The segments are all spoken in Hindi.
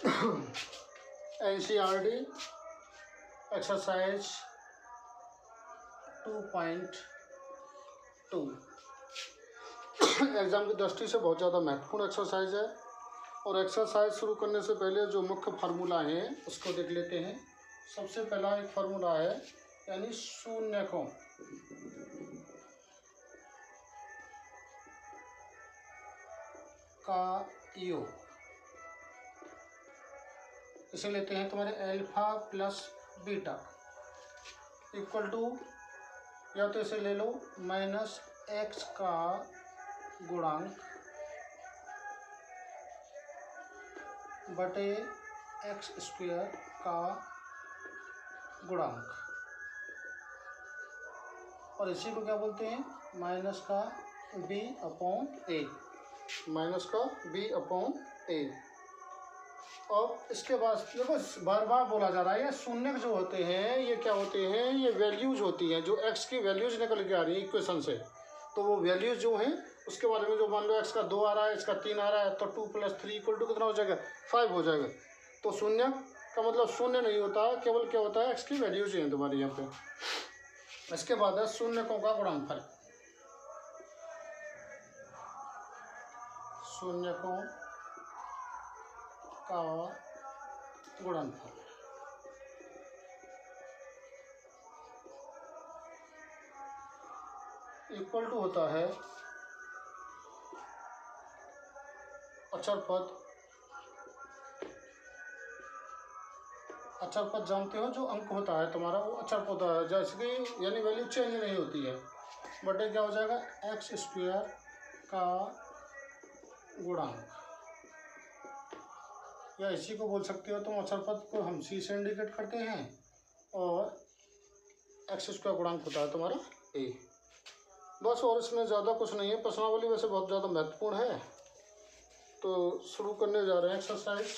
NCERT एक्सरसाइज 2.2 एग्ज़ाम की दृष्टि से बहुत ज़्यादा महत्वपूर्ण एक्सरसाइज है। और एक्सरसाइज शुरू करने से पहले जो मुख्य फार्मूला हैं उसको देख लेते हैं। सबसे पहला एक फार्मूला है यानी शून्यकों का योग। इसे लेते हैं तुम्हारे alpha plus beta equal to, या तो इसे ले लो माइनस एक्स का गुणांक बटे एक्स स्क्वायर का गुणांक, और इसी को क्या बोलते हैं माइनस का b अपॉन ए, माइनस का b अपॉन ए। और इसके बाद देखो बार बार बोला जा रहा है ये शून्यक जो होते हैं ये क्या होते हैं, ये वैल्यूज होती हैं जो x की वैल्यूज निकल के आ रही है इक्वेशन से। तो वो वैल्यूज जो हैं उसके बारे में जो मान लो x का 2 आ रहा है, इसका 3 आ रहा है, तो 2 + 3 = कितना हो जाएगा 5 हो जाएगा। तो शून्य का मतलब शून्य नहीं होता, केवल क्या होता है x की वैल्यूज ही हैं तुम्हारी यहाँ पे। इसके बाद है शून्यकों का गुणनफल, शून्यकों का गुणनफल इक्वल टू होता है अचर पद। अचर पद जानते हो, जो अंक होता है तुम्हारा वो अचर पद है, जैसे कि यानी वैल्यू चेंज नहीं होती है। बटे क्या हो जाएगा एक्स स्क्वायर का गुणांक, या इसी को बोल सकते हो तुम अचर पद को हम सी से इंडिकेट करते हैं और एक्स स्क्वायर गुणांक होता है तुम्हारा ए। बस, और इसमें ज़्यादा कुछ नहीं है। प्रश्नावली वैसे बहुत ज़्यादा महत्वपूर्ण है। तो शुरू करने जा रहे हैं एक्सरसाइज।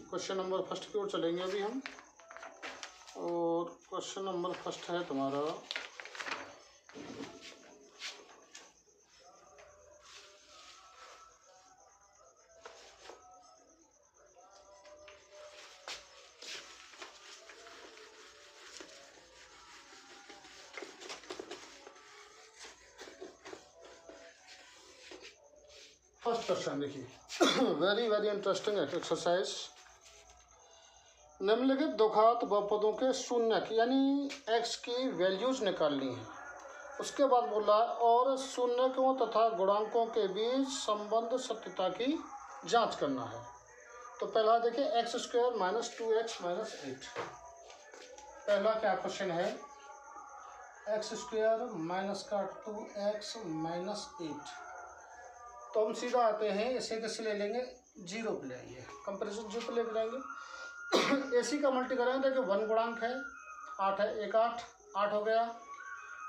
क्वेश्चन नंबर फर्स्ट की ओर चलेंगे अभी हम, और क्वेश्चन नंबर फर्स्ट है तुम्हारा फर्स्ट क्वेश्चन। देखिए वेरी वेरी इंटरेस्टिंग एक्सरसाइज। निम्नलिखित दो घात बहुपदों के शून्यक यानी x की वैल्यूज निकालनी है। उसके बाद बोला और शून्यकों तथा गुणांकों के बीच संबंध सत्यता की जांच करना है। तो पहला देखिए x square minus 2x minus 8। पहला क्या क्वेश्चन है, एक्स स्क्वायर माइनस का 2x माइनस 8। तो हम सीधा आते हैं, इसे कैसे ले लेंगे 0 पे ले आइए, कंपेरिजन 0 पे ले जाएंगे। एसी का मल्टी करेंगे, देखिए 1 गुणांक है 8 है, 1 8 हो गया।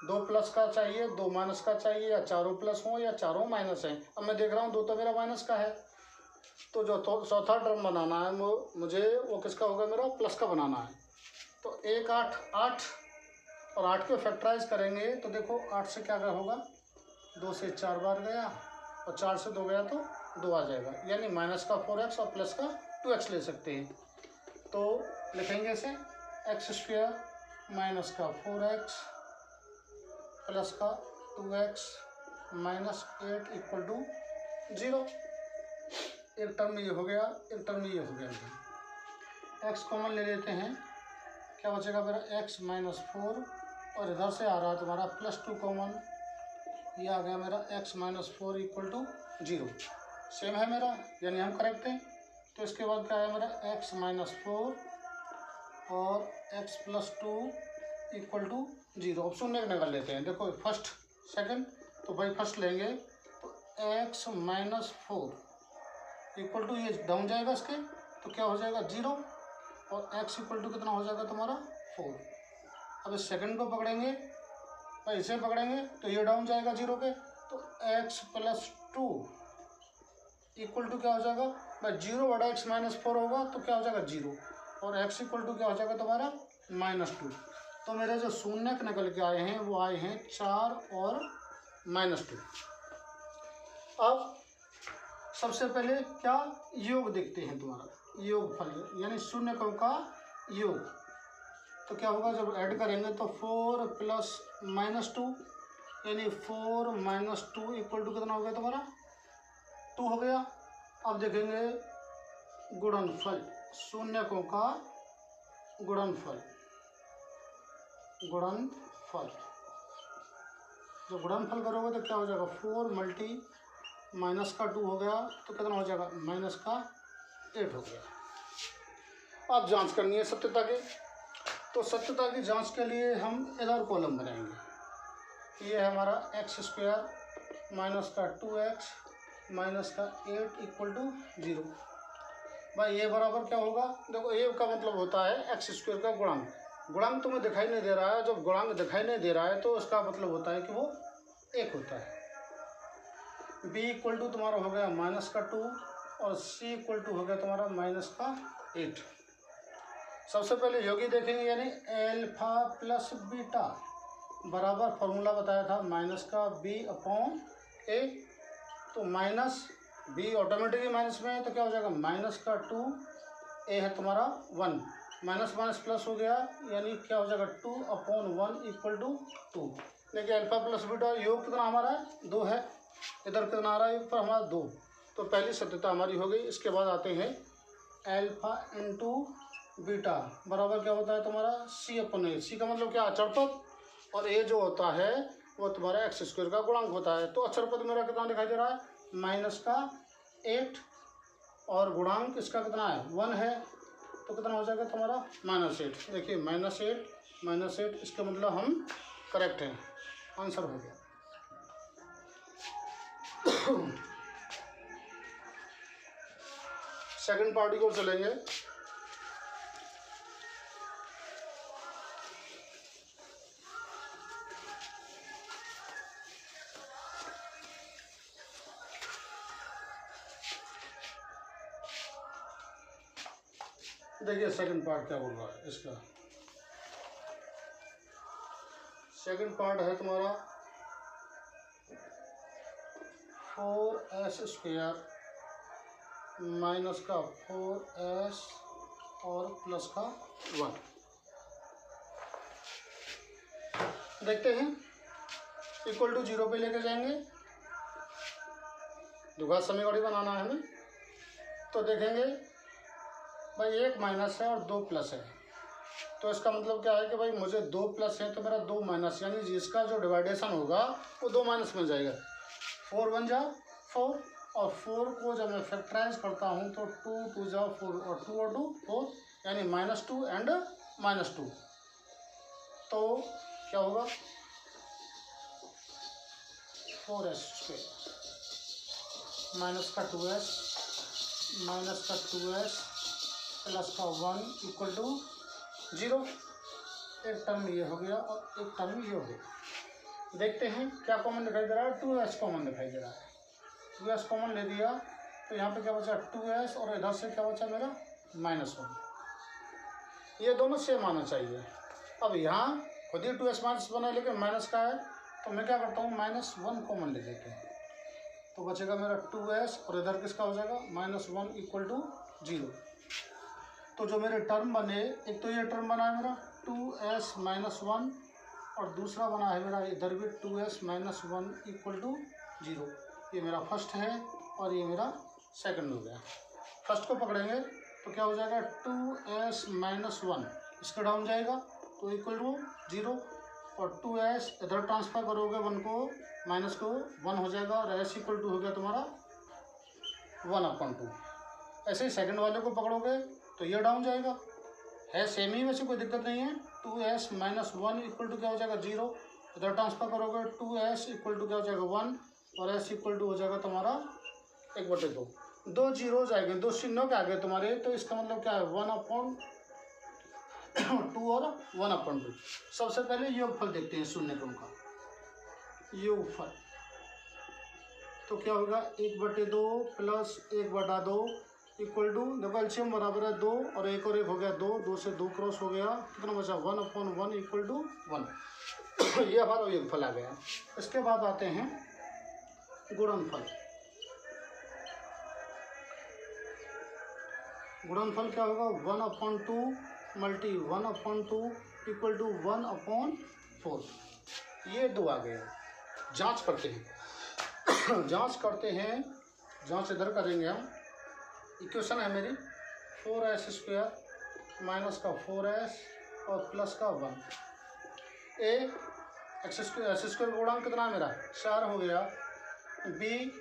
2 प्लस का चाहिए, 2 माइनस का चाहिए, या चारों प्लस हो या चारों माइनस हैं। अब मैं देख रहा हूँ 2 तो मेरा माइनस का है, तो जो चौथा टर्म बनाना है वो किसका होगा, मेरा प्लस का बनाना है। तो 1 8 8 और 8 के फैक्टराइज करेंगे तो देखो 8 से क्या होगा 2 से 4 बार गया, और 4 से 2 गया तो 2 आ जाएगा, यानी माइनस का 4x और प्लस का 2x ले सकते हैं। तो लिखेंगे इसे एक्स स्क्वायर माइनस का 4x प्लस का 2x माइनस 8 इक्वल टू 0। एक टर्म ये हो गया, एक टर्म ये हो गया। x कॉमन ले लेते हैं, क्या बचेगा मेरा x माइनस 4, और इधर से आ रहा है तुम्हारा प्लस 2 कॉमन, ये आ गया मेरा x minus 4 equal to 0। Same है मेरा, यानी हम करेक्ट हैं। तो इसके बाद क्या है मेरा x माइनस 4 और x प्लस 2 इक्वल टू 0। अब शून्य निकाल लेते हैं, देखो फर्स्ट सेकंड, तो भाई फर्स्ट लेंगे तो x माइनस 4 इक्वल टू, ये डाउन जाएगा इसके, तो क्या हो जाएगा 0, और x इक्वल टू कितना हो जाएगा तुम्हारा 4। अब इस सेकंड को पकड़ेंगे, इसे पकड़ेंगे तो ये डाउन जाएगा 0 पे, तो x प्लस 2 इक्वल टू क्या हो जाएगा भाई 0 बटा x माइनस 4 होगा, तो क्या हो जाएगा 0, और x इक्वल टू क्या हो जाएगा तुम्हारा -2। तो मेरे जो शून्यक निकल के आए हैं वो आए हैं 4 और -2। अब सबसे पहले क्या योग देखते हैं तुम्हारा, योगफल यानी शून्यकों का योग। तो क्या होगा जब ऐड करेंगे तो 4 प्लस माइनस 2 यानी 4 माइनस 2 इक्वल टू कितना हो गया तुम्हारा 2 हो गया। अब देखेंगे गुणनफल, शून्यकों का गुणनफल, गुणनफल जब गुणनफल करोगे तो क्या हो जाएगा 4 मल्टी माइनस का 2 हो गया तो कितना हो जाएगा माइनस का 8 हो गया। अब जांच करनी है सत्यता की। तो सत्यता की जांच के लिए हम इधर कॉलम बनाएंगे। ये है हमारा एक्स स्क्वायर माइनस का 2x माइनस का 8 इक्वल टू 0। भाई ये बराबर क्या होगा, देखो ये का मतलब होता है एक्स स्क्वायर का गुणांक। गुणांक तुम्हें दिखाई नहीं दे रहा है, जब गुणांक दिखाई नहीं दे रहा है तो उसका मतलब होता है कि वो 1 होता है। b इक्वल टू तुम्हारा हो गया माइनस का 2 और c इक्वल टू हो गया तुम्हारा माइनस का 8। सबसे पहले योगी देखेंगे यानी एल्फा प्लस बीटा बराबर फॉर्मूला बताया था माइनस का b अपॉन a। तो माइनस b ऑटोमेटिकली माइनस में है तो क्या हो जाएगा माइनस का 2, a है तुम्हारा 1, माइनस माइनस प्लस हो गया यानी क्या हो जाएगा 2 अपॉन 1 इक्वल टू 2। देखिए अल्फा प्लस बीटा योग कितना हमारा है 2 है, इधर कितना आ रहा है योग पर हमारा 2। तो पहली सत्यता हमारी हो गई। इसके बाद आते हैं अल्फा इंटू बीटा बराबर क्या होता है तुम्हारा c अपॉन ए। सी का मतलब क्या अचर पद और a जो होता है वो तुम्हारा एक्स स्क्वायर का गुणांक होता है। तो अचर पद मेरा कितना दिखाई दे रहा है माइनस का 8 और गुणांक इसका कितना है 1 है तो कितना हो जाएगा तुम्हारा -8। देखिए -8 इसका मतलब हम करेक्ट हैं, आंसर हो गया। सेकंड पार्टी को चलेंगे। देखिए सेकंड पार्ट क्या बोल रहा है इसका। सेकंड पार्ट है तुम्हारा 4s स्क्वायर माइनस का 4s और प्लस का 1। देखते हैं इक्वल टू 0 पे लेके जाएंगे, द्विघात समीकरण बनाना है हमें। तो देखेंगे भाई 1 माइनस है और 2 प्लस है तो इसका मतलब क्या है कि भाई मुझे 2 प्लस है तो मेरा 2 माइनस यानी जिसका जो डिवाइडेशन होगा वो 2 माइनस में जाएगा। 4 बन जा 4 और 4 को जब मैं फैक्टराइज करता हूँ तो 2 2 जा 4 और 2 और 2 4 यानी -2 एंड -2। तो क्या होगा 4s स्क्वायर माइनस का 2s माइनस का 2s प्लस का 1 इक्वल टू 0। एक टर्म ये हो गया और एक टर्म ये हो गया। देखते हैं क्या कॉमन दिखाई दे रहा है 2s कॉमन दिखाई दे रहा है। 2s कॉमन ले दिया तो यहाँ पे क्या बचा 2s और इधर से क्या बचा मेरा -1। ये दोनों सेम आना चाहिए। अब यहाँ खुद ही 2s माइनस बना लेकिन माइनस का है तो मैं क्या करता हूँ -1 कॉमन ले लेते हैं तो बचेगा मेरा 2s और इधर किसका हो जाएगा -1 इक्वल टू 0। तो जो मेरे टर्म बने एक तो ये टर्म बना है मेरा 2s -1 और दूसरा बना है मेरा इधर भी 2s -1 इक्वल टू 0। ये मेरा फर्स्ट है और ये मेरा सेकंड हो गया। फर्स्ट को पकड़ेंगे तो क्या हो जाएगा 2s -1 इसका डाउन जाएगा तो इक्वल टू 0 और 2s इधर ट्रांसफर करोगे 1 को माइनस को 1 हो जाएगा और s इक्वल टू हो गया तुम्हारा 1/2। ऐसे ही सेकंड वाले को पकड़ोगे तो ये डाउन जाएगा, है सेम ही वैसे कोई दिक्कत नहीं है। 2s -1 इक्वल टू क्या हो जाएगा 0, इधर ट्रांसफर करोगे 2s इक्वल टू क्या हो जाएगा 1 और s इक्वल टू हो जाएगा तुम्हारा 1/2। 2 जीरोज आएंगे 2 चिन्हों के आगे तुम्हारे तो इसका मतलब क्या है 1/2 और 1/2। सबसे पहले योगफल देखते हैं शून्यकों का योगफल। तो क्या होगा 1/2 प्लस 1/2 इक्वल टू देखो एलसीएम बराबर है 2 और 1 हो गया 2, 2 से 2 क्रॉस हो गया कितना बचा 1/1 इक्वल टू 1। ये हमारा योगफल आ गया। इसके बाद आते हैं गुणनफल। गुणनफल क्या होगा 1/2 मल्टी 1/2 इक्वल टू 1/4। ये 2 आ गया। जांच करते हैं जांच इधर करेंगे हम। इक्वेशन है मेरी 4s² माइनस का 4s और प्लस का 1। ए x² गुणांक कितना है मेरा 4 हो गया। बी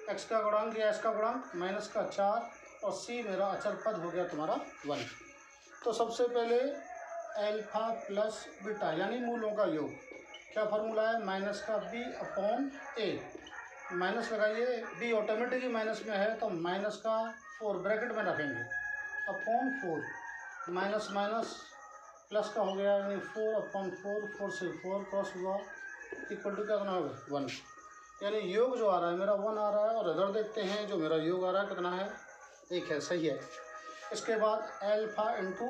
x का गुणांक या s का गुणांक माइनस का 4 और सी मेरा अचर पद हो गया तुम्हारा 1। तो सबसे पहले अल्फा प्लस बीटा यानी मूलों का योग। क्या फार्मूला है माइनस का b/a। माइनस लगाइए, b ऑटोमेटिकली माइनस में है तो माइनस का 4 ब्रैकेट में रखेंगे अपॉन 4 माइनस माइनस प्लस का हो गया यानी 4/4 4 से 4 क्रॉस हुआ इक्वल टू क्या बना होगा 1। यानी योग जो आ रहा है मेरा 1 आ रहा है। और इधर देखते हैं जो मेरा योग आ रहा है कितना है 1 है। सही है। इसके बाद अल्फा इंटू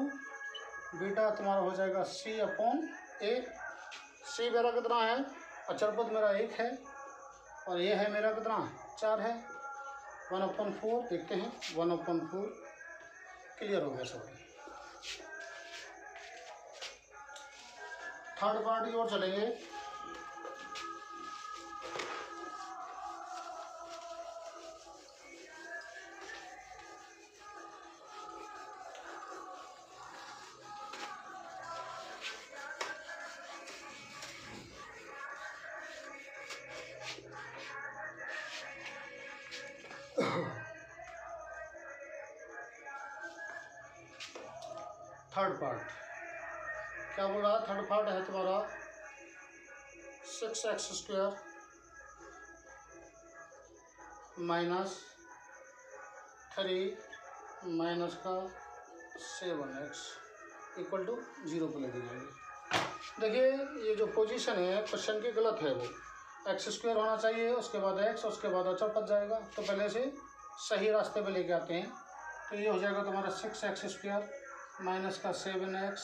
बीटा तुम्हारा हो जाएगा c/a। सी मेरा कितना है अचरपद मेरा 1 है और ये है मेरा कितना 4 है। 1/4 देखते हैं 1/4 क्लियर हो गया सब। थर्ड पार्ट की ओर चलेंगे। थर्ड पार्ट क्या बोल रहा है। थर्ड पार्ट है तुम्हारा 6x² माइनस 3 माइनस का 7x इक्वल टू 0 पर लेके जाएंगे। देखिए ये जो पोजीशन है क्वेश्चन की गलत है। वो x² होना चाहिए उसके बाद x उसके बाद अचर पद जाएगा। तो पहले से सही रास्ते पे लेके आते हैं। तो ये हो जाएगा तुम्हारा 6x² माइनस का 7x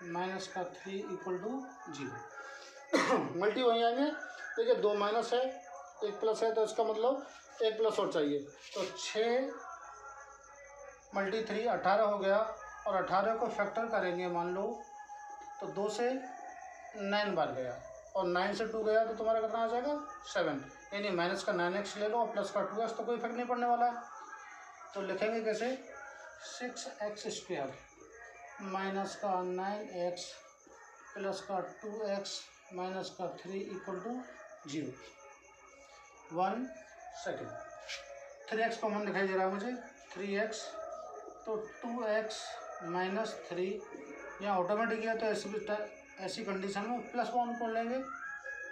माइनस का 3 इक्वल टू 0। मल्टी वहीं आएंगे। देखिए 2 माइनस है 1 प्लस है तो इसका मतलब 1 प्लस और चाहिए। तो 6 मल्टी 3 18 हो गया और 18 को फैक्टर करेंगे मान लो तो 2 से 9 बार गया और 9 से 2 गया तो तुम्हारा कितना आ जाएगा 7। यानी माइनस का 9x ले लो और प्लस का 2x तो कोई इफेक्ट नहीं पड़ने वाला है। तो लिखेंगे कैसे 6x² माइनस का 9x प्लस का 2x माइनस का 3 equal to 0। 1 second 3x common दिखाई दे रहा है मुझे 3x तो 2x माइनस 3 यहाँ ऑटोमेटिक है तो ऐसी कंडीशन में प्लस 1 को लेंगे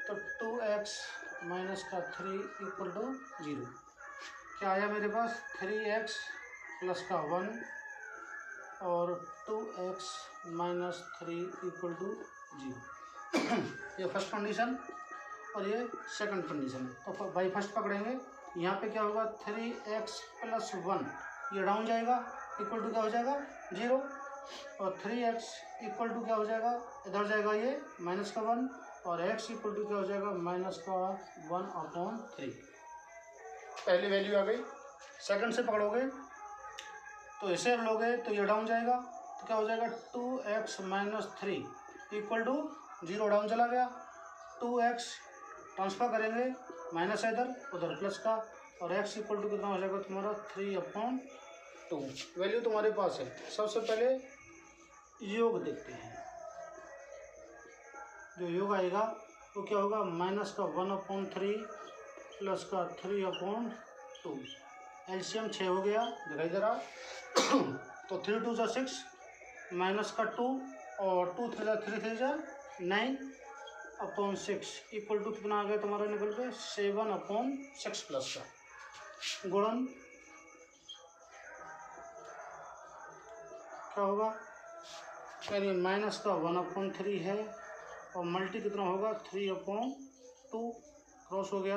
तो 2x माइनस का 3 इक्वल टू 0। क्या आया मेरे पास 3x प्लस का 1 और 2x माइनस 3 इक्वल टू 0। ये फर्स्ट कंडीशन और ये सेकंड कंडीशन है। तो बाई फर्स्ट पकड़ेंगे। यहाँ पे क्या होगा 3x प्लस 1 ये डाउन जाएगा इक्वल टू क्या हो जाएगा 0 और 3x इक्वल टू क्या हो जाएगा इधर जाएगा ये माइनस का 1 और x इक्वल टू क्या हो जाएगा माइनस का 1/3। पहली वैल्यू आ गई। सेकंड से पकड़ोगे तो इसे लोगे तो ये डाउन जाएगा तो क्या हो जाएगा 2x minus 3 equal to 0 down चला गया। 2x ट्रांसफर करेंगे माइनस है इधर उधर प्लस का और x इक्वल टू कितना हो जाएगा तुम्हारा 3/2। वैल्यू तुम्हारे पास है। सबसे पहले योग देखते हैं। जो योग आएगा वो क्या होगा माइनस का 1/3 प्लस का 3/2। एलसीएम 6 हो गया दिखाई दे रहा। तो 3 2 जा 6 माइनस का 2 और 2 3 जा 3 3 जा 9/6 इक्वल टू कितना आ गया तुम्हारा निकल के 7/6 प्लस का गुणन क्या होगा यानी माइनस का 1/3 है और मल्टी कितना होगा 3/2 क्रॉस हो गया।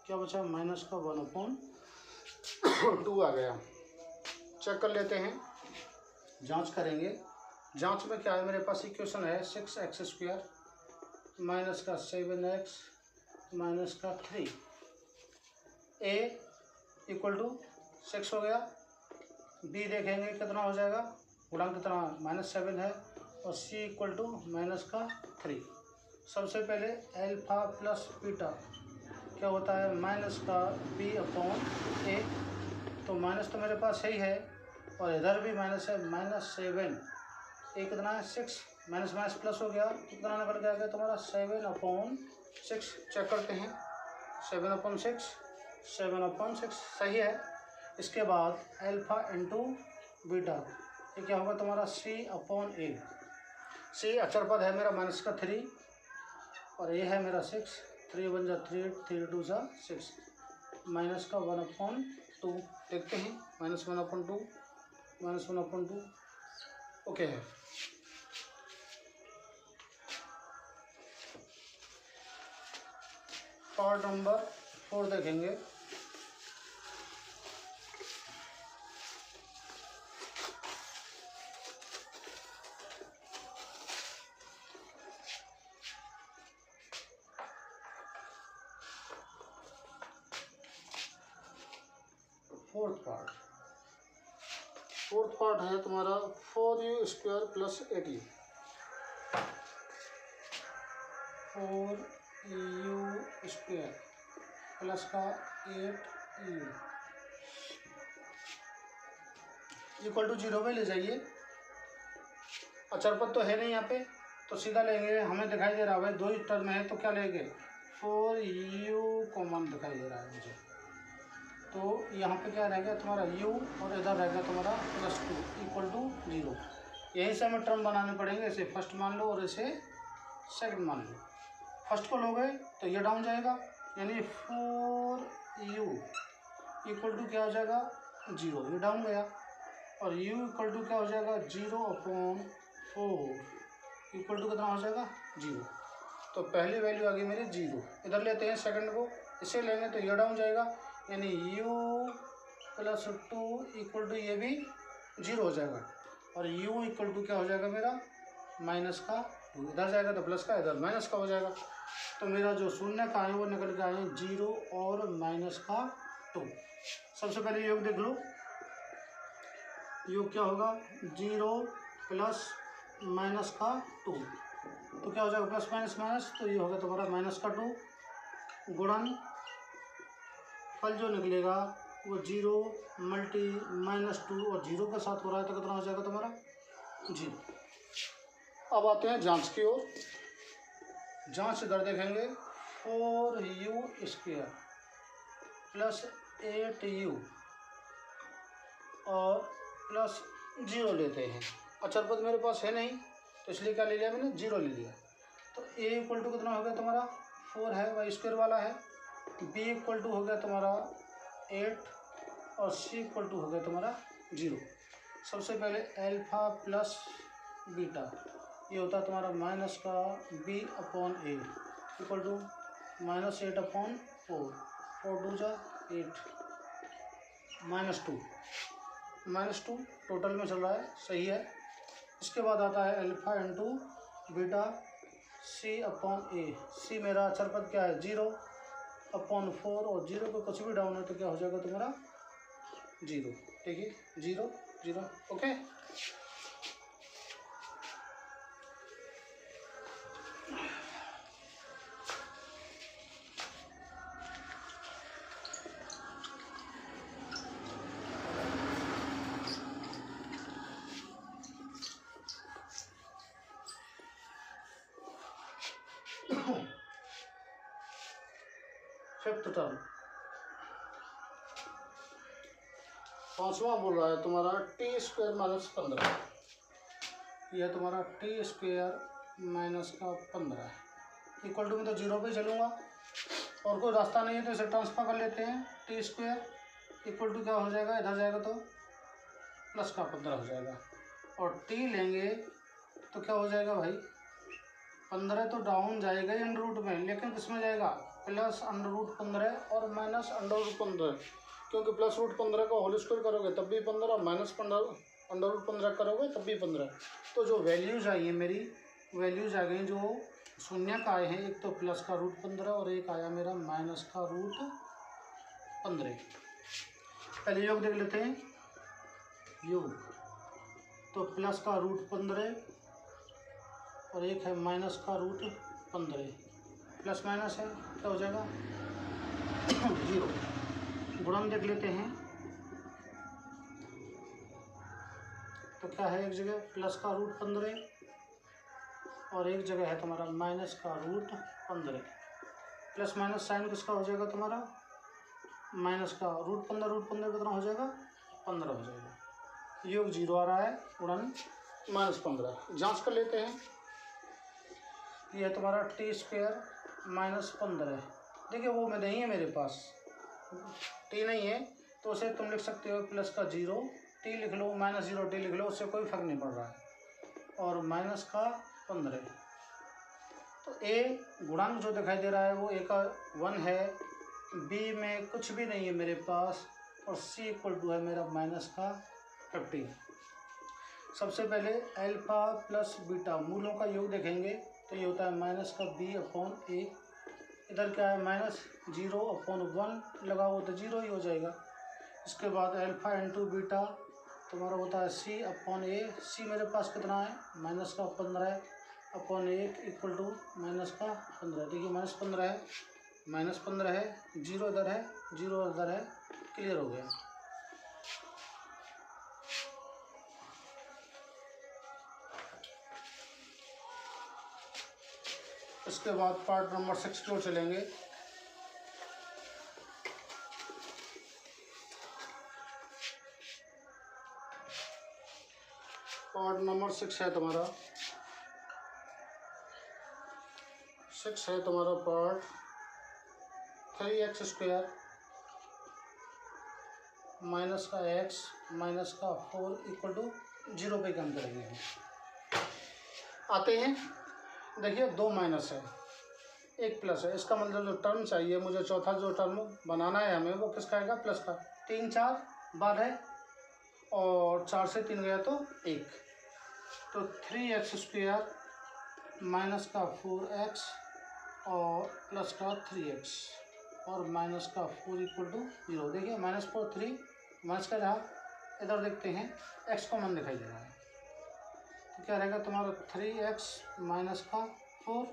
क्या बचा माइनस का 1/2 आ गया। चेक कर लेते हैं जांच करेंगे। जांच में क्या है मेरे पास इक्वेशन है 6x² माइनस का 7x माइनस का 3 a इक्वल टू 6 हो गया बी देखेंगे कितना हो जाएगा, गुणांक कितना -7 है, और सी इक्वल टू -3। सबसे पहले अल्फा प्लस बीटा क्या होता है, -b/a। तो माइनस तो मेरे पास सही है, और इधर भी माइनस है, -7। ये कितना है 6, माइनस माइनस प्लस हो गया, कितना निकल के आ गया तुम्हारा 7/6। चेक करते हैं, 7/6 सही है। इसके बाद अल्फा इंटू बीटा ये क्या होगा तुम्हारा c/a। सी अचर पद है मेरा -3, और ये है मेरा 6, 3 × 1 = 3, 3 × 2 = 6, -1/2 देखते हैं, -1/2, -1/2 ओके है। पार्ट नंबर 4 देखेंगे। फोर्थ पार्ट है तुम्हारा 4u² + 8u। 4u² प्लस का 8u इक्वल टू 0 पे ले जाइए। अचरपद तो है नहीं यहाँ पे, तो सीधा लेंगे, हमें दिखाई दे रहा है भाई 2 ही टर्म है, तो क्या लेंगे 4u कॉमन दिखाई दे रहा है मुझे, तो यहाँ पे क्या रहेगा तुम्हारा u, और इधर रहेगा तुम्हारा +2 इक्वल टू 0। यहीं से हमें टर्म बनाने पड़ेंगे, इसे फर्स्ट मान लो और इसे सेकंड मान लो। फर्स्ट को लोगे तो ये डाउन जाएगा, यानी 4u इक्वल टू क्या हो जाएगा 0, ये डाउन गया, और u इक्वल टू क्या हो जाएगा 0/4 इक्वल टू कितना हो जाएगा 0। तो पहली वैल्यू आ गई मेरी 0। इधर लेते हैं सेकंड को, इसे लेंगे तो ये डाउन जाएगा, यानी u + 2 इक्वल टू ये भी 0 हो जाएगा, और u इक्वल टू क्या हो जाएगा मेरा -2, इधर जाएगा तो प्लस का, इधर माइनस का हो जाएगा। तो मेरा जो शून्य का है वो निकल के आए 0 और -2। सबसे पहले योग देख लो, योग क्या होगा 0 + -2, तो क्या हो जाएगा प्लस माइनस माइनस, तो ये होगा तुम्हारा -2 गुणन फल जो निकलेगा वो 0 × -2 और 0 के साथ हो रहा है, तो कितना हो जाएगा तुम्हारा 0। अब आते हैं जांच की ओर। जांच इधर देखेंगे 4u² + 8u और +0 लेते हैं। अचरपद मेरे पास है नहीं, तो इसलिए क्या ले लिया मैंने 0 ले लिया। तो a इक्वल टू कितना हो गया तुम्हारा 4 है, वही स्क्वायर वाला है, b इक्वल टू हो गया तुम्हारा 8, और c इक्वल टू हो गया तुम्हारा 0। सबसे पहले अल्फा प्लस बीटा ये होता है तुम्हारा -b/a इक्वल टू -8/4, 4 × 2 = 8, -2 टोटल में चल रहा है, सही है। इसके बाद आता है alpha into beta c/a। c मेरा अचरपद क्या है 0/4, और 0 को कुछ भी डाउन है तो क्या हो जाएगा तुम्हारा 0, ठीक है 0 0 ओके। फिफ्थ टर्म पांचवा बोल रहा है तुम्हारा t² - 15, यह तुम्हारा t² - 15 इक्वल टू में तो 0 पे चलूँगा, और कोई रास्ता नहीं है तो इसे ट्रांसफर कर लेते हैं। t² इक्वल टू क्या हो जाएगा, इधर जाएगा तो +15 हो जाएगा, और t लेंगे तो क्या हो जाएगा भाई 15 तो डाउन जाएगा ही अंडर में, लेकिन किसमें जाएगा +√15 और -√15, क्योंकि +√15 का होल स्क्वायर करोगे तब भी 15, -√15 करोगे तब भी 15। तो जो वैल्यूज आई है मेरी, वैल्यूज आ गई जो शून्य का आए हैं, एक तो +√15 और एक आया मेरा -√15। पहले योग देख लेते हैं। योग, तो प्लस का रूट 15 और एक है माइनस का रूट 15, प्लस माइनस है क्या हो जाएगा 0। गुणन देख लेते हैं, तो क्या है एक जगह प्लस का रूट 15 और एक जगह है तुम्हारा माइनस का रूट 15। प्लस माइनस साइन किसका हो जाएगा तुम्हारा माइनस का रूट 15 कितना हो जाएगा 15 हो जाएगा। योग 0 आ रहा है, गुणन -15। जांच कर लेते हैं, ये तुम्हारा t² -15 है। देखिए वो में नहीं है मेरे पास, t नहीं है तो उसे तुम लिख सकते हो प्लस का 0 t लिख लो, -0 t लिख लो, उससे कोई फर्क नहीं पड़ रहा है, और माइनस का 15। तो a गुणांक जो दिखाई दे रहा है वो a का 1 है, b में कुछ भी नहीं है मेरे पास, और c = है मेरा माइनस का 15। सबसे पहले अल्फा प्लस बीटा मूलों का योग देखेंगे, तो ये होता है माइनस का b/a। इधर क्या है -0/1 लगा हुआ तो 0 ही हो जाएगा। इसके बाद अल्फा इंटू बीटा तुम्हारा होता है c/a। c मेरे पास कितना है माइनस का 15/1 = माइनस का 15। देखिए -15 है, -15 है, 0 इधर है, 0 इधर है, क्लियर हो गया। इसके बाद पार्ट नंबर 6 की ओर चलेंगे। पार्ट नंबर 6 है तुम्हारा, 6 है तुम्हारा पार्ट 3x² माइनस का x माइनस का 4 = 0 पे कम करेंगे। आते हैं, देखिए 2 माइनस है, 1 प्लस है, इसका मतलब जो टर्म चाहिए मुझे, चौथा जो टर्म बनाना है हमें, वो किसका आएगा प्लस का। 3 4 बार है और 4 से 3 गया तो 1, तो 3x² माइनस का 4x और प्लस का 3x और माइनस का 4 = 0। देखिए -4 3 माइनस का जहाँ इधर देखते हैं x कॉमन दिखाई दे रहा है, तो क्या रहेगा तुम्हारा 3x माइनस का 4।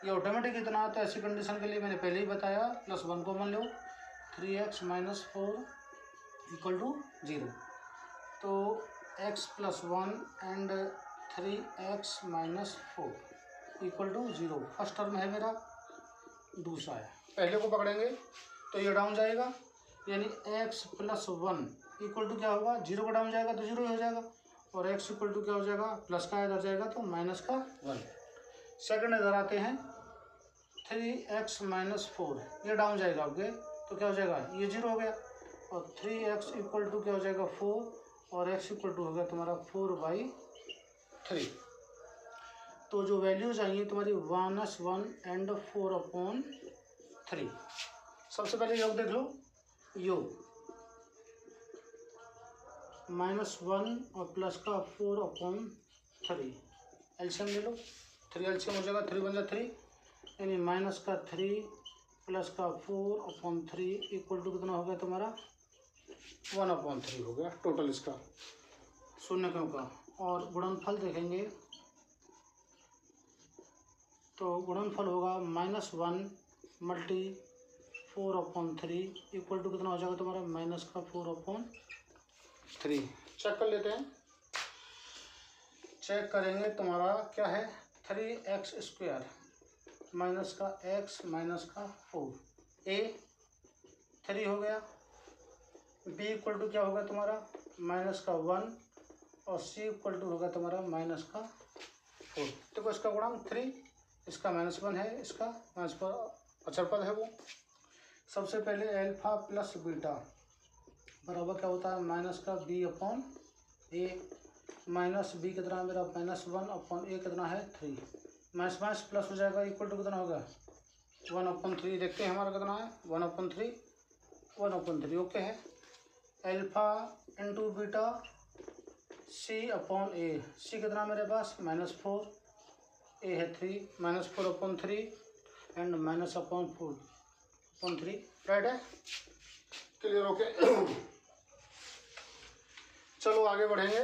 ये ऑटोमेटिक इतना है, तो ऐसी कंडीशन के लिए मैंने पहले ही बताया +1 कॉमन लो, 3x - 4 = 0। तो x + 1 and 3x - 4 = 0। First term है मेरा, दूसरा है, पहले को पकड़ेंगे तो ये डाउन जाएगा, यानी x + 1 = क्या होगा 0 का डाउन जाएगा तो 0 ही हो जाएगा, और x = क्या हो जाएगा प्लस का इधर जाएगा तो माइनस का 1। सेकंड इधर आते हैं, 3x - 4 ये डाउन जाएगा आपके, तो क्या हो जाएगा ये 0 हो गया, और 3x = क्या हो जाएगा 4 और x = हो गया तुम्हारा 4/3। तो जो वैल्यूज आएंगी तुम्हारी -1 एंड 4/3। सबसे पहले योग देख लो, योग -1 और प्लस का 4/3, एलसीएम ले लो, 3 एलसीएम हो जाएगा, 3 बन जाए 3, यानी माइनस का 3 प्लस का 4/3 = कितना हो गया तुम्हारा 1/3 हो गया टोटल इसका शून्य का। और गुणनफल देखेंगे तो गुणनफल होगा -1 × 4/3 = कितना हो जाएगा तुम्हारा माइनस का 4/3। चेक कर लेते हैं, चेक करेंगे तुम्हारा क्या है 3x² माइनस का x माइनस का 4, a 3 हो गया, b = क्या होगा तुम्हारा -1 और c = होगा तुम्हारा -4। देखो इसका गुणांक 3, इसका -1 है, इसका माइनस पर अचर पद है वो। सबसे पहले अल्फा प्लस बीटा बराबर क्या होता है -b/a, माइनस b कितना है मेरा -1/a कितना है 3, माइनस माइनस प्लस हो जाएगा, इक्वल टू कितना होगा 1/3। देखते हैं हमारा कितना है 1/3 ओके है। Alpha into beta c/a, c कितना मेरे पास -4, a है 3, -4/3 एंड -4/3 राइट है, क्लियर ओके। चलो आगे बढ़ेंगे।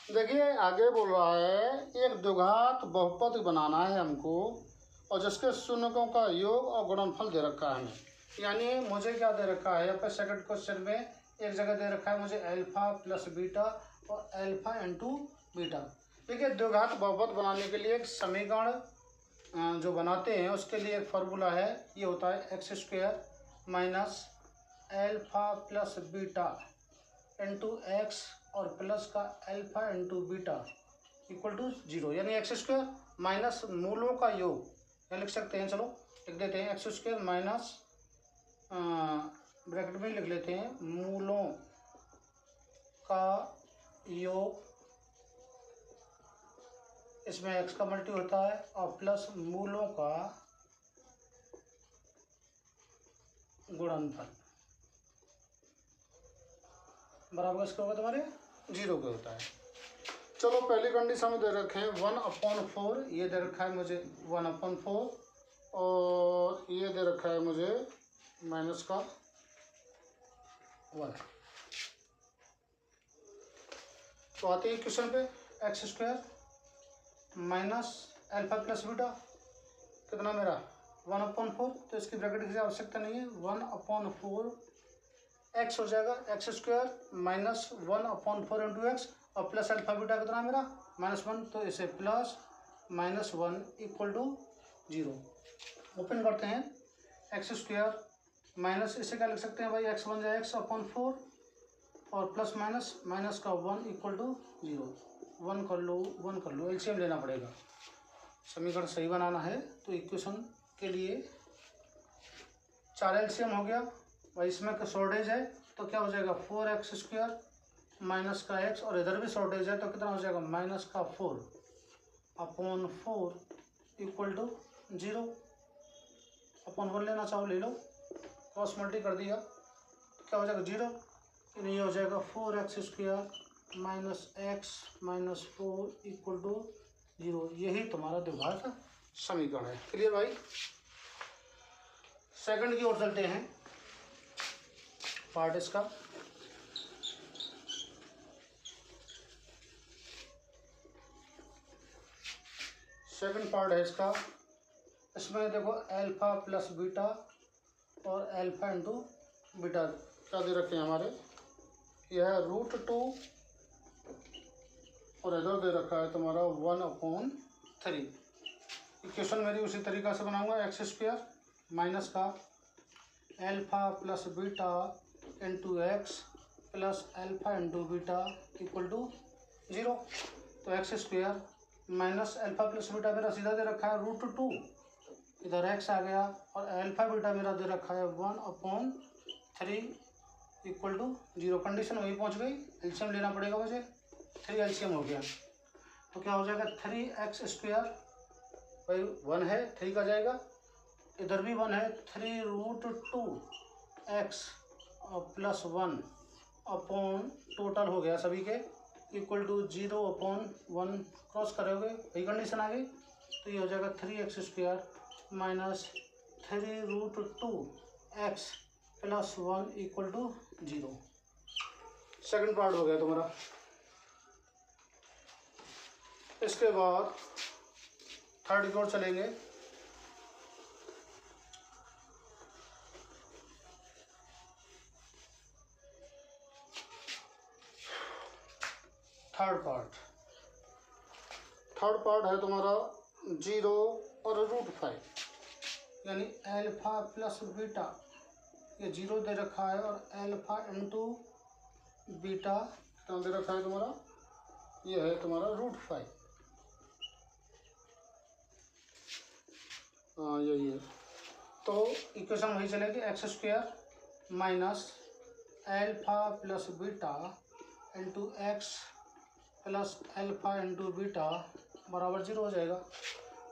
देखिए आगे बोल रहा है एक द्विघात बहुपद बनाना है हमको और जिसके शून्यकों का योग और गुणनफल दे रखा है हमें। यानी मुझे क्या दे रखा है, यहाँ सेकंड क्वेश्चन में एक जगह दे रखा है मुझे अल्फा प्लस बीटा और अल्फा इंटू बीटा। देखिए द्विघात बहुपद बनाने के लिए एक समीकरण जो बनाते हैं उसके लिए एक फार्मूला है, ये होता है x square minus alpha plus beta into x और प्लस का alpha into beta equal to 0। यानी एक्स स्क्वायर माइनस मूलों का योग, क्या लिख सकते हैं, चलो लिख देते हैं एक्स स्क्वायर माइनस ब्रैकेट में लिख लेते हैं मूलों का योग, इसमें एक्स का मल्टी होता है और प्लस मूलों का गुणनफल बराबर इसका होगा तुम्हारे 0 के होता है। चलो पहली कंडीशन में दे रखे हैं 1/4, ये दे रखा है मुझे 1/4 और ये दे रखा है मुझे माइनस का 1। तो आते हैं क्वेश्चन पे x square minus alpha plus beta कितना मेरा 1/4, तो इसकी ब्रैकेट की आवश्यकता नहीं है, 1/4 एक्स हो जाएगा, x square minus 1/4 into x और प्लस अल्फा बीटा कितना मेरा -1, तो इसे प्लस -1 इक्वल टू 0। ओपन करते हैं एक्स स्क्वायर माइनस, इसे क्या लिख सकते हैं भाई, एक्स बन जाए x/4 और प्लस माइनस का 1 इक्वल टू 0। 1 कर लो एलसीएम लेना पड़ेगा, समीकरण सही बनाना है तो इक्वेशन के लिए 4 एलसीएम हो गया भाई, इसमें का शॉर्टेज है तो क्या हो जाएगा 4x स्क्वायर माइनस का x और इधर भी शॉर्टेज है तो कितना हो जाएगा माइनस का 4/4 इक्वल टू 0। अपन 1 लेना चाहो ले लो, क्रॉस मल्टी कर दिया तो क्या हो जाएगा 0, यानी ये हो जाएगा 4x square minus x minus 4 equal to 0। यही तुम्हारा द्विघात समीकरण है। क्लियर भाई। सेकंड की ओर चलते हैं, पार्ट इसका सेकंड पार्ट है इसका। इसमें देखो अल्फा प्लस बीटा और अल्फा इंटू बीटा क्या दे रखे हैं हमारे, यह है √2 और इधर दे रखा है तुम्हारा 1/3। इक्वेशन मेरी उसी तरीका से बनाऊंगा, एक्स स्क्वायर माइनस का alpha plus beta into x plus alpha into beta equal to 0। तो x square minus alpha plus beta मेरा सीधा दे रखा है √2, इधर एक्स आ गया और अल्फा बीटा मेरा दे रखा है 1/3 इक्वल टू 0। कंडीशन वही पहुंच गई, एलसीएम लेना पड़ेगा मुझे, 3 एलसीएम हो गया तो क्या हो जाएगा 3x स्क्वायर भाई 1 है 3 का जाएगा, इधर भी 1 है 3√2x और प्लस 1 अपॉन टोटल हो गया सभी के इक्वल टू 0/1 क्रॉस करोगे वही कंडीशन आ गई, तो ये हो जाएगा 3x square minus 3√2x plus 1 equal to 0। Second part हो गया तुम्हारा। इसके बाद थर्ड की ओर चलेंगे। थर्ड पार्ट है तुम्हारा 0 और √5, यानी अल्फा प्लस बीटा, ये 0 दे रखा है और अल्फा इंटू बीटा कितना दे रखा है तुम्हारा, ये है तुम्हारा √5। हाँ यही है, तो इक्वेशन वही चलेगी x square minus alpha plus beta into x plus alpha into beta बराबर 0 हो जाएगा।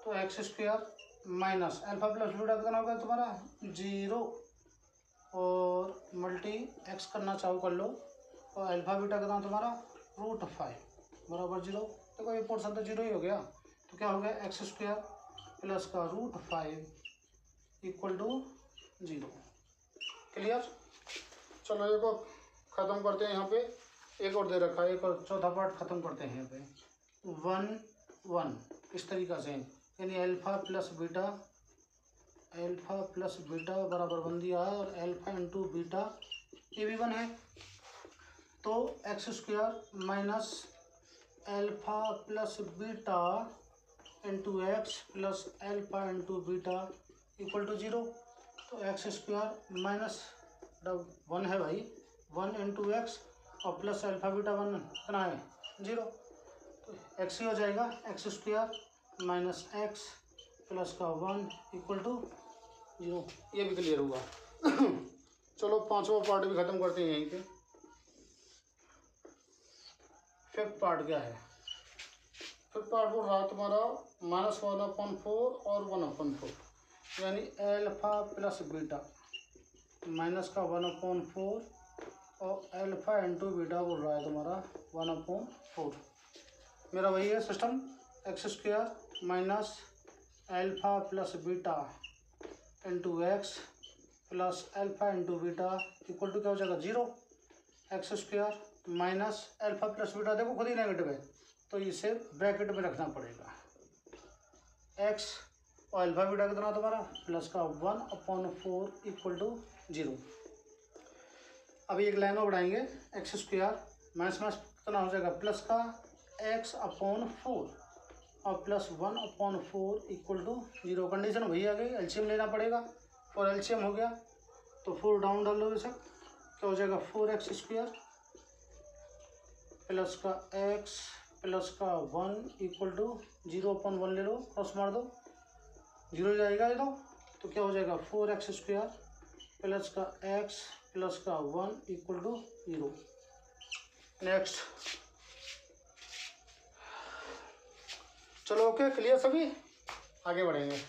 तो x square minus alpha plus beta कितना होगा तुम्हारा 0 और मल्टी एक्स करना चाहो कर लो और अल्फा बीटा कितना तुम्हारा √5 बराबर 0। देखो ये पोर्शन तो 0 ही हो गया, तो क्या हो गया एक्स स्क्वायर प्लस का √5 इक्वल टू 0। क्लियर। चलो एक और ख़त्म करते हैं। यहाँ पे एक और दे रखा है, एक और चौथा पार्ट ख़त्म करते हैं। यहाँ पे 1 1 इस तरीक़ा से, यानी अल्फ़ा प्लस बीटा बराबर 1 दिया है, और अल्फ़ा इंटू बीटा ये भी 1 है। तो x square minus alpha plus beta into x plus alpha into beta equal to 0। तो एक्स स्क्वायर माइनस 1 है भाई, 1 इंटू एक्स और प्लस अल्फ़ा बीटा 1 कितना है 0। तो एक्स ही हो जाएगा, x square minus x plus का 1 इक्वल टू 0। ये भी क्लियर हुआ। चलो पांचवा पार्ट भी ख़त्म करते हैं यहीं पे। फिफ्थ पार्ट क्या है? फिफ्थ पार्ट बोल रहा तुम्हारा -1/4 और 1/4, यानी अल्फ़ा प्लस बीटा माइनस का 1/4 और अल्फ़ा इंटू बीटा बोल रहा है तुम्हारा 1/4। मेरा वही है system, x square minus alpha plus beta into x plus alpha into beta equal to क्या हो जाएगा 0। X square minus alpha plus beta, देखो खुद ही नेगेटिव है तो इसे ब्रैकेट में रखना पड़ेगा। एक्स और अल्फ़ा बीटा कितना तुम्हारा प्लस का 1/4 इक्वल टू 0। अभी एक लाइन में बढ़ाएंगे, एक्स स्क्वायर माइनस माइनस कितना हो जाएगा प्लस का x/4 और प्लस 1/4 इक्वल टू 0। कंडीशन वही आ गई, एलसीएम लेना पड़ेगा और एलसीएम हो गया तो 4 डाउन डाल लो, इसे क्या हो जाएगा 4x स्क्वायर प्लस का x प्लस का 1 इक्वल टू 0/1 ले लो, क्रॉस मार दो 0 जाएगा ये तो क्या हो जाएगा 4x स्क्वायर प्लस का x प्लस का 1 इक्वल टू 0। नेक्स्ट, चलो ओके क्लियर सभी, आगे बढ़ेंगे।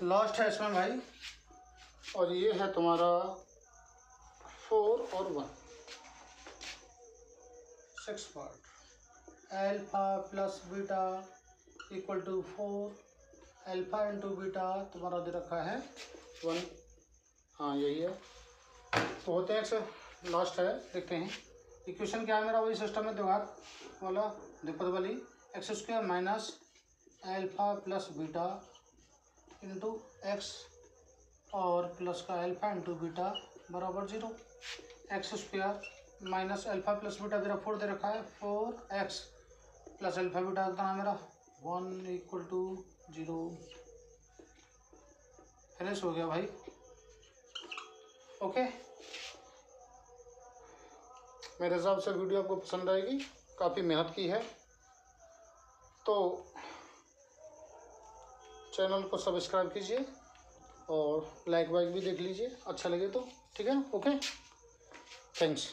लास्ट है इसमें भाई, और ये है तुम्हारा 4 और 1 6 part. Alpha plus beta equal to 4, alpha into beta तुम्हारा दे रखा है 1। हाँ यही है, तो होते हैं एक्स। लास्ट है, देखते हैं इक्वेशन क्या है मेरा, वही सिस्टम है दिमाग वाला दिक्कत वाली। X square minus alpha plus beta into x और प्लस का अल्फ़ा इंटू बीटा बराबर 0। X square minus alpha plus beta मेरा 4 दे रखा है, 4x प्लस अल्फ़ा बीटा कितना मेरा 1 इक्वल टू 0। फिनिश हो गया भाई, ओके। मेरे हिसाब से वीडियो आपको पसंद आएगी, काफ़ी मेहनत की है, तो चैनल को सब्सक्राइब कीजिए और लाइक वाइक भी देख लीजिए, अच्छा लगे तो, ठीक है, ओके, थैंक्स।